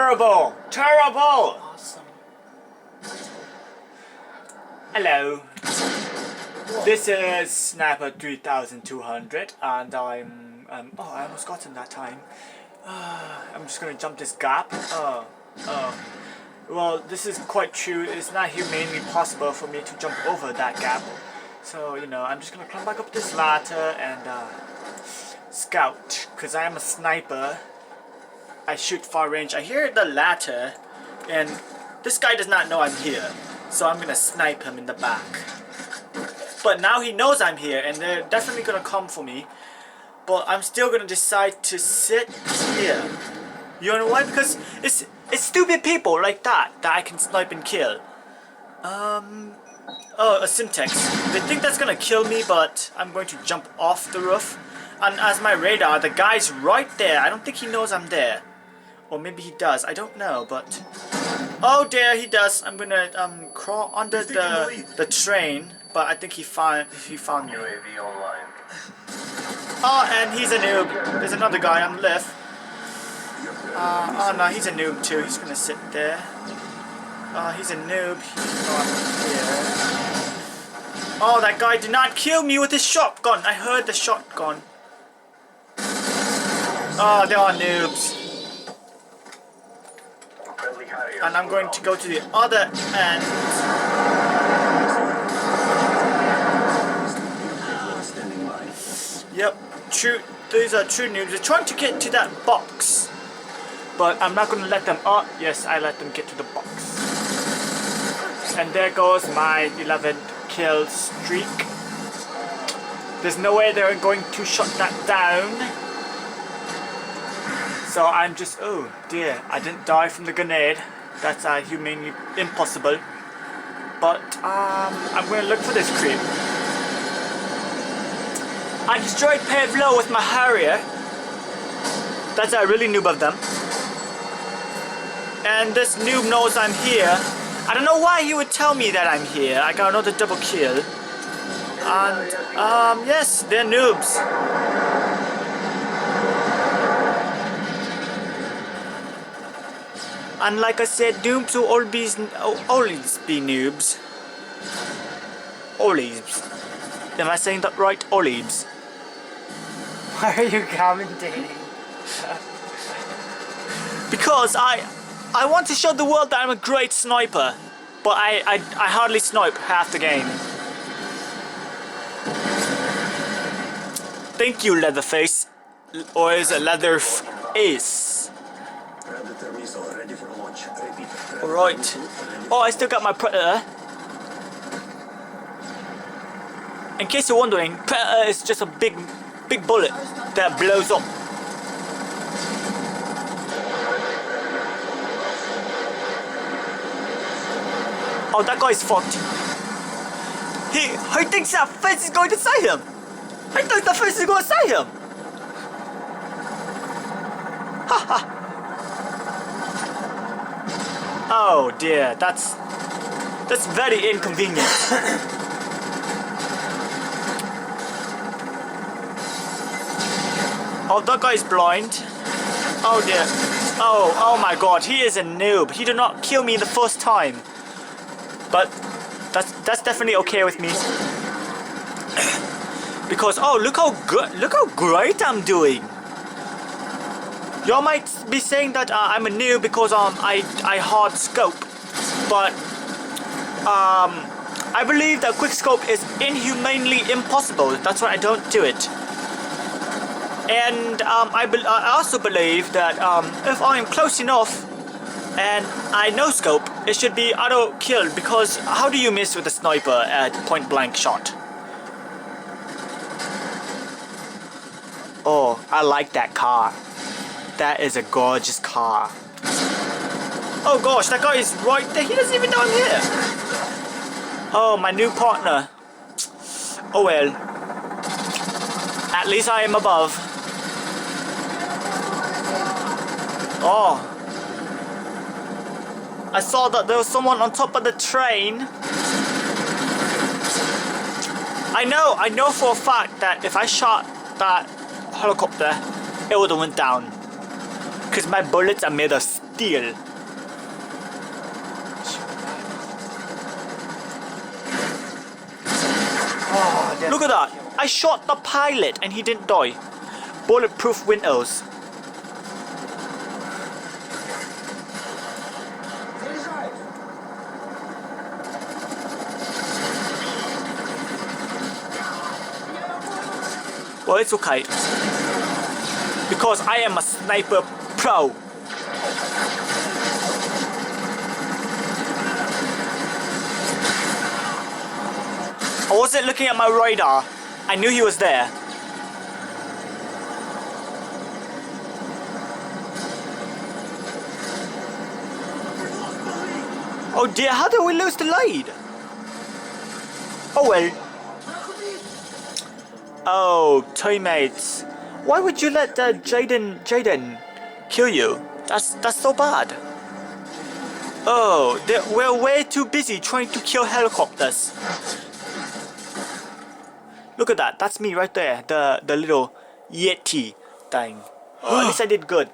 terrible! Terrible! Awesome. Hello. This is Sniper3200 and I'm oh, I almost got him that time. I'm just gonna jump this gap. Well, this is quite true. It's not humanly possible for me to jump over that gap. So, you know, I'm just gonna climb back up this ladder and scout. Because I am a sniper. I shoot far range. I hear the ladder and this guy does not know I'm here. So I'm gonna snipe him in the back. But now he knows I'm here and they're definitely gonna come for me. But I'm still gonna decide to sit here. You know why? Because it's stupid people like that I can snipe and kill. Oh, a Simtex. They think that's gonna kill me, but I'm going to jump off the roof. And as my radar, the guy's right there. I don't think he knows I'm there. Or maybe he does. I don't know, but... Oh dear, he does. I'm gonna crawl under the train, but I think he found me. UAV online. Oh, and he's a noob. There's another guy on the left. Oh no, he's a noob too. He's gonna sit there. Oh, he's a noob. He's not here. Oh, that guy did not kill me with his shotgun. I heard the shotgun. Oh, they are noobs. And I'm going to go to the other end. Yep, true. These are true noobs. They're trying to get to that box. But I'm not going to let them... Oh, yes, I let them get to the box. And there goes my 11th kill streak. There's no way they're going to shut that down. So I'm just... Oh, dear. I didn't die from the grenade. That's humanly impossible. But I'm going to look for this creep. I destroyed Pavlo with my Harrier. That's a really noob of them. And this noob knows I'm here. I don't know why he would tell me that I'm here. I got another double kill. And, yes, they're noobs. And like I said, noobs will always be noobs. Olives. Am I saying that right? Olives. Why are you commentating? Because I want to show the world that I'm a great sniper, but I hardly snipe half the game. Thank you, Leatherface, or is it Leatherface? All right. Oh, I still got my Predator. In case you're wondering, Predator is just a big bullet that blows up. Oh, that guy's fucked. He thinks that fence is going to say him. He thinks that fence is going to say him. Haha. Oh dear, that's very inconvenient. Oh, that guy's blind. Oh dear. Oh my god, he is a noob. He did not kill me the first time. But that's definitely okay with me. Because look how great I'm doing. Y'all might be saying that I'm a noob because I HARDSCOPE, but I believe that quickscope is inhumanely impossible. That's why I don't do it. And I also believe that if I am close enough and I no scope, it should be auto kill, because how do you miss with a sniper at point blank shot? Oh, I like that car. That is a gorgeous car. Oh gosh, that guy is right there. He doesn't even know I'm here. Oh, my new partner. Oh well. At least I am above. Oh. I saw that there was someone on top of the train. I know for a fact that if I shot that helicopter, it would have went down. Because my bullets are made of deal. Oh, that's Look at that. I shot the pilot and he didn't die. Bulletproof windows. Well, it's okay. Because I am a sniper pro. I wasn't looking at my radar. I knew he was there. Oh dear, how did we lose the lead? Oh well. Oh, teammates. Why would you let Jaden kill you? That's so bad. Oh, we're way too busy trying to kill helicopters. Look at that. That's me right there. The little Yeti thing. Oh, at least I did good.